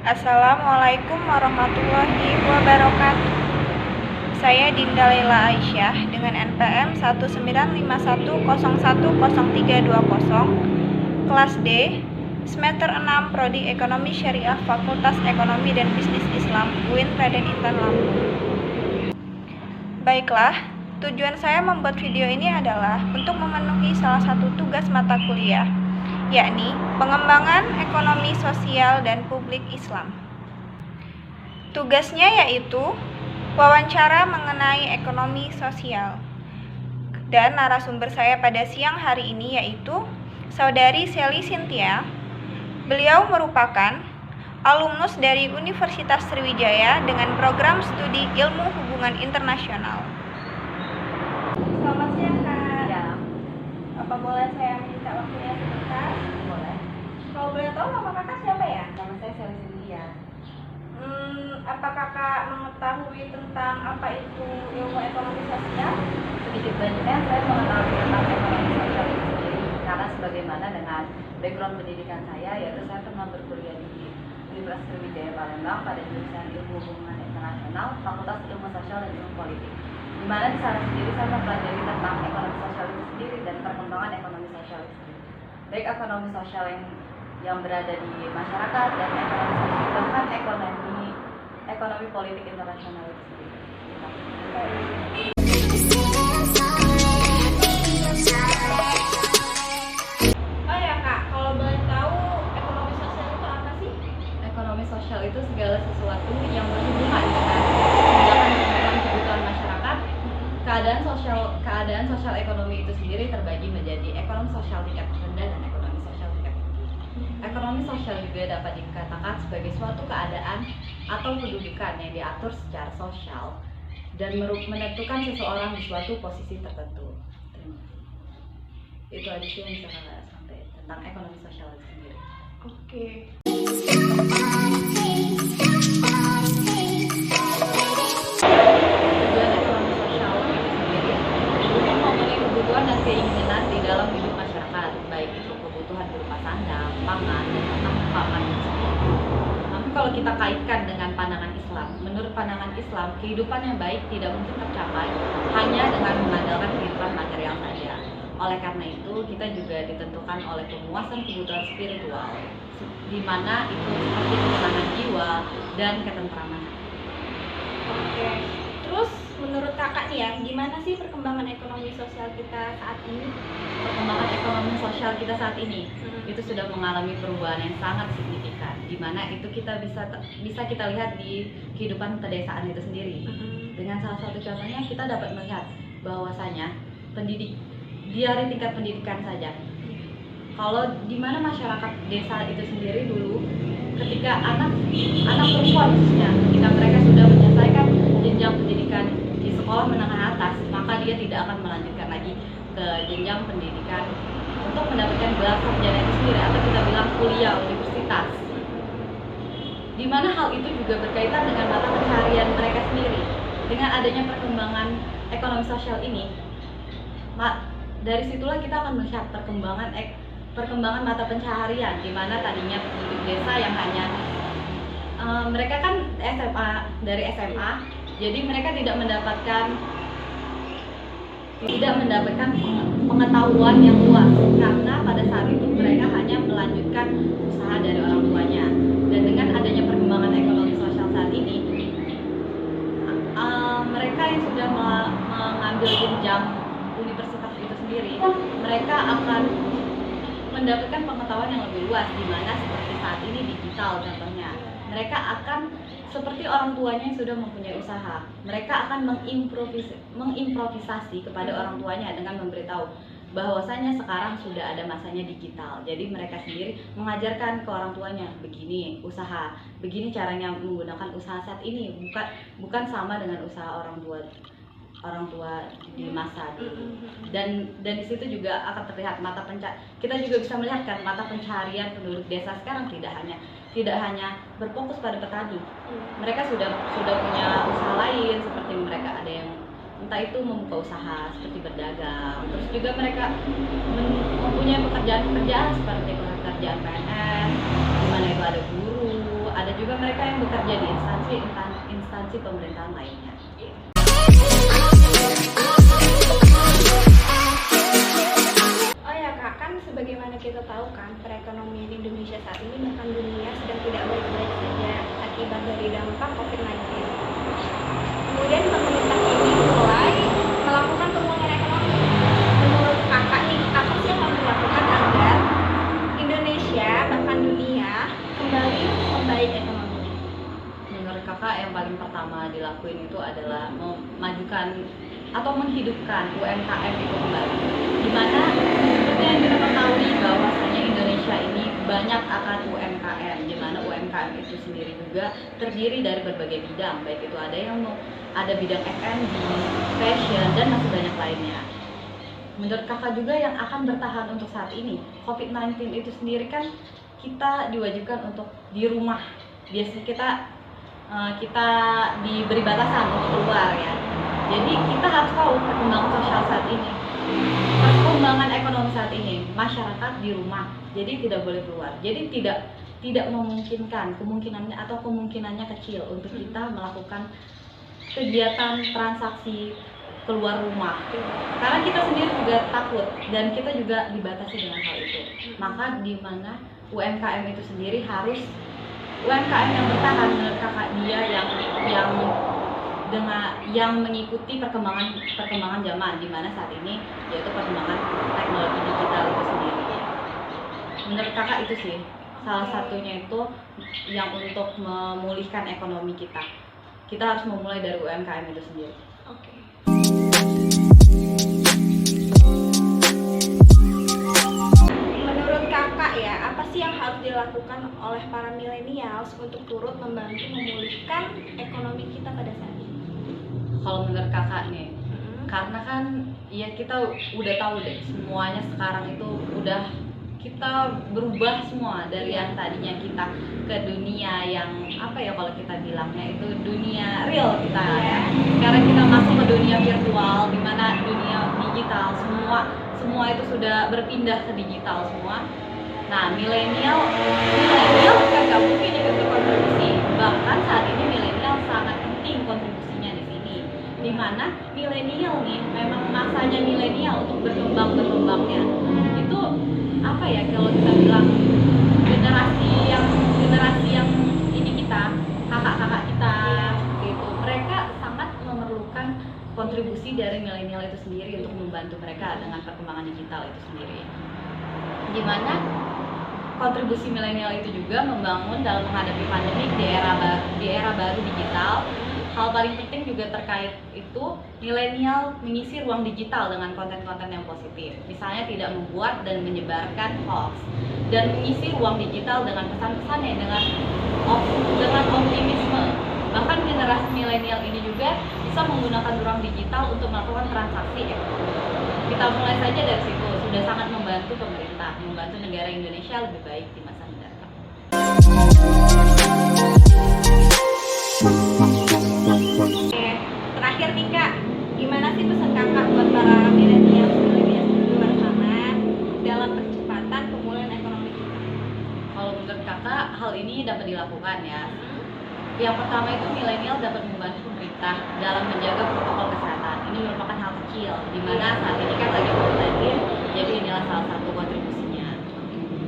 Assalamualaikum warahmatullahi wabarakatuh. Saya Dinda Laila Aisyah dengan NPM 19510100320, kelas D, semester 6, Prodi Ekonomi Syariah, Fakultas Ekonomi dan Bisnis Islam, UIN Raden Intan Lampung. Baiklah, tujuan saya membuat video ini adalah untuk memenuhi salah satu tugas mata kuliah, yakni pengembangan ekonomi sosial dan publik Islam. Tugasnya yaitu wawancara mengenai ekonomi sosial. Dan narasumber saya pada siang hari ini yaitu Saudari Sally Cynthia. Beliau merupakan alumnus dari Universitas Sriwijaya dengan program studi Ilmu Hubungan Internasional. Selamat siang, Kak. Ya, Apa boleh saya minta waktunya sebentar? boleh. Kalau boleh tahu nama kakak siapa ya? Nama saya Sally Cynthia. Apa kakak mengetahui tentang apa itu ilmu ekonomi sosial? Sedikit banyaknya saya mengetahui tentang ekonomi sosial itu sendiri karena sebagaimana dengan background pendidikan saya, yaitu saya pernah berkuliah di Universitas Sriwijaya Palembang pada jurusan Ilmu Hubungan Internasional, Fakultas Ilmu Sosial dan Ilmu Politik. Di mana di sana sendiri saya mempelajari tentang ekonomi sosial itu sendiri dan perkembangan ekonomi sosial itu sendiri. Baik ekonomi sosial yang berada di masyarakat dan ekonomi sosial, bahkan ekonomi politik internasional itu sendiri. Oh ya Kak, kalau boleh tahu ekonomi sosial itu apa sih? Ekonomi sosial itu segala sesuatu yang berhubungan dengan tunjangan kebutuhan masyarakat. Keadaan sosial ekonomi itu sendiri terbagi menjadi ekonomi sosial tingkat rendah dan ekonomi sosial tingkat tinggi. Ekonomi sosial juga dapat dikatakan sebagai suatu keadaan atau kedudukan yang diatur secara sosial dan menentukan seseorang di suatu posisi tertentu. Itu aja sih yang bisa saya sampaikan tentang ekonomi sosial itu sendiri. Oke. Tujuan ekonomi sosial itu sendiri untuk memenuhi kebutuhan dan keinginan di dalam hidup masyarakat, baik itu kebutuhan berupa sandang, pangan, dan tentang paman itu sendiri. Namun kalau kita kaitkan dengan pandangan Islam, menurut pandangan Islam, kehidupan yang baik tidak mungkin tercapai hanya dengan mengandalkan kehidupan material saja. Oleh karena itu, kita juga ditentukan oleh pemuasan kebutuhan spiritual, di mana itu seperti ketenangan jiwa dan ketentraman. Oke. Terus menurut kakak nih ya, gimana sih perkembangan ekonomi sosial kita saat ini? Perkembangan ekonomi sosial kita saat ini itu sudah mengalami perubahan yang sangat signifikan, di mana itu kita bisa kita lihat di kehidupan pedesaan itu sendiri. Dengan salah satu contohnya kita dapat melihat bahwasanya dari tingkat pendidikan saja. Kalau di mana masyarakat desa itu sendiri dulu, ketika anak perempuan khususnya, ketika mereka sudah menyelesaikan jenjang pendidikan di sekolah menengah atas, maka dia tidak akan melanjutkan lagi ke jenjang pendidikan untuk mendapatkan gelar sarjana itu sendiri, atau kita bilang kuliah universitas. Di mana hal itu juga berkaitan dengan mata pencaharian mereka sendiri. Dengan adanya perkembangan ekonomi sosial ini, dari situlah kita akan melihat perkembangan mata pencaharian, di mana tadinya penduduk desa yang hanya mereka kan dari SMA, jadi mereka tidak mendapatkan pengetahuan yang luas, karena pada saat itu mereka hanya melanjutkan usaha dari orang tuanya. Dan dengan adanya perkembangan ekonomi sosial saat ini, mereka yang sudah mengambil jenjang universitas itu sendiri, mereka akan mendapatkan pengetahuan yang lebih luas, di mana seperti saat ini digital contohnya. Mereka akan seperti orang tuanya yang sudah mempunyai usaha. Mereka akan mengimprovisasi kepada orang tuanya dengan memberitahu bahwasanya sekarang sudah ada masanya digital. Jadi mereka sendiri mengajarkan ke orang tuanya, begini usaha, begini caranya menggunakan usaha saat ini, bukan sama dengan usaha orang tua di masa dulu. Dan di situ juga akan terlihat kita juga bisa melihat kan mata pencaharian penduduk desa sekarang tidak hanya berfokus pada petani. Mereka sudah punya usaha lain, seperti mereka ada yang entah itu membuka usaha seperti berdagang, terus juga mereka mempunyai pekerjaan seperti pekerjaan PNS, di mana itu ada guru, ada juga juga mereka yang bekerja di instansi pemerintahan lainnya. Oh ya Kak, kan sebagaimana kita tahu kan perekonomian Indonesia saat ini bahkan dunia sedang tidak baik-baik saja akibat dari dampak COVID-19. Kemudian pemerintah ini mulai melakukan pemulihan ekonomi. Menurut Kakak nih, apa sih yang harus dilakukan agar Indonesia bahkan dunia kembali membaik ekonominya? Menurut Kakak yang paling pertama dilakuin itu adalah memajukan atau menghidupkan UMKM itu kembali. Dimana seperti yang kita ketahui bahwasanya Indonesia ini banyak akan UMKM, dimana UMKM itu sendiri juga terdiri dari berbagai bidang, baik itu ada bidang F&B, fashion, dan masih banyak lainnya. Menurut Kakak juga yang akan bertahan untuk saat ini, COVID-19 itu sendiri kan kita diwajibkan untuk di rumah. Biasanya kita diberi batasan untuk keluar ya. Jadi kita harus tahu perkembangan sosial saat ini, perkembangan ekonomi saat ini, masyarakat di rumah, jadi tidak boleh keluar. Jadi tidak memungkinkan, kemungkinannya kecil untuk kita melakukan kegiatan transaksi keluar rumah. Karena kita sendiri juga takut dan kita juga dibatasi dengan hal itu. Maka di mana UMKM itu sendiri harus UMKM yang bertahan, menurut Kakak dia yang mengikuti perkembangan zaman, di mana saat ini yaitu perkembangan teknologi digital itu sendiri. Menurut Kakak itu sih salah satunya itu yang untuk memulihkan ekonomi kita. Kita harus memulai dari UMKM itu sendiri. Oke. Menurut Kakak ya, apa sih yang harus dilakukan oleh para milenials untuk turut membantu memulihkan ekonomi kita pada saat ini? Kalau menurut Kakak nih, karena kan ya kita udah tahu deh semuanya sekarang itu udah kita berubah semua dari yang tadinya kita ke dunia yang kalau kita bilangnya itu dunia real kita ya. Sekarang kita masuk ke dunia virtual, di mana dunia digital semua itu sudah berpindah ke digital semua. Nah, milenial nggak mungkin ikut berkontribusi. Bahkan saat ini milenial sangat penting kontribusinya di sini. Di mana milenial nih memang masanya milenial untuk berkembangnya. Itu kalau kita bilang generasi yang ini kita, kakak-kakak kita gitu. Mereka sangat memerlukan kontribusi dari milenial itu sendiri untuk membantu mereka dengan perkembangan digital itu sendiri. Dimana kontribusi milenial itu juga membangun dalam menghadapi pandemi di era baru digital. Hal paling penting juga terkait itu milenial mengisi ruang digital dengan konten-konten yang positif. Misalnya tidak membuat dan menyebarkan hoax, dan mengisi ruang digital dengan pesan-pesan yang dengan optimisme. Bahkan generasi milenial ini juga bisa menggunakan ruang digital untuk melakukan transaksi ekonomi. Kita mulai saja dari situ, sudah sangat membantu pemerintah, membantu negara Indonesia lebih baik di masa mendatang. Terakhir nih Kak, gimana sih pesan Kakak buat para milenial di luar sana dalam percepatan pemulihan ekonomi kita? Kalau menurut Kakak, hal ini dapat dilakukan ya. Yang pertama itu milenial dapat membantu pemerintah dalam menjaga protokol kesehatan. Ini merupakan hal kecil, di mana saat ini kan lagi COVID-19, jadi inilah salah satu kontribusinya.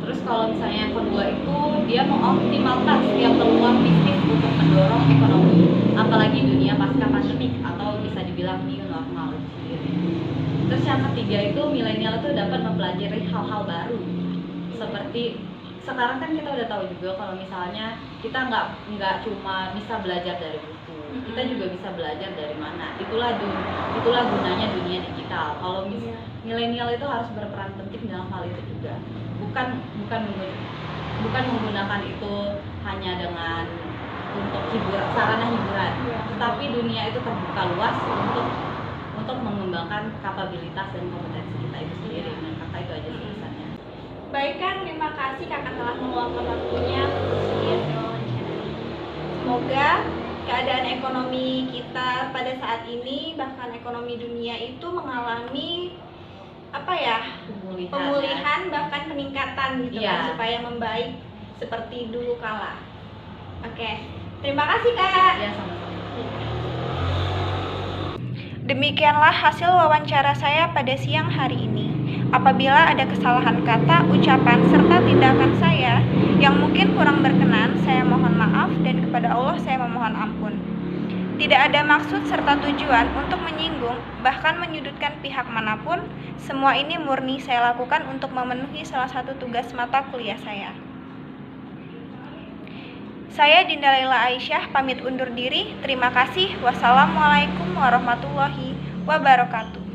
Terus kalau misalnya yang kedua itu dia mengoptimalkan setiap peluang bisnis untuk mendorong ekonomi, apalagi dunia pasca pandemik atau bisa dibilang new normal itu sendiri. Terus yang ketiga itu milenial itu dapat mempelajari hal-hal baru, seperti sekarang kan kita udah tahu juga kalau misalnya kita nggak cuma bisa belajar dari buku, kita juga bisa belajar dari mana. Itulah gunanya dunia digital. Kalau milenial itu harus berperan penting dalam hal itu juga. Bukan menggunakan itu hanya dengan untuk sarana hiburan, tetapi dunia itu terbuka luas untuk mengembangkan kapabilitas dan kompetensi kita itu sendiri. Dan Kakak itu aja tulisannya. Baik Kak, terima kasih Kakak telah meluangkan waktunya untuk wawancara. Semoga keadaan ekonomi kita pada saat ini, bahkan ekonomi dunia itu mengalami pemulihan bahkan peningkatan gitu kan, supaya membaik seperti dulu kala. Oke, terima kasih Kak. Ya, sama-sama. Demikianlah hasil wawancara saya pada siang hari ini. Apabila ada kesalahan kata, ucapan, serta tindakan saya yang mungkin kurang berkenan, saya mohon maaf dan kepada Allah saya memohon ampun. Tidak ada maksud serta tujuan untuk menyinggung, bahkan menyudutkan pihak manapun. Semua ini murni saya lakukan untuk memenuhi salah satu tugas mata kuliah saya. Saya Dinda Laila Aisyah pamit undur diri. Terima kasih. Wassalamualaikum warahmatullahi wabarakatuh.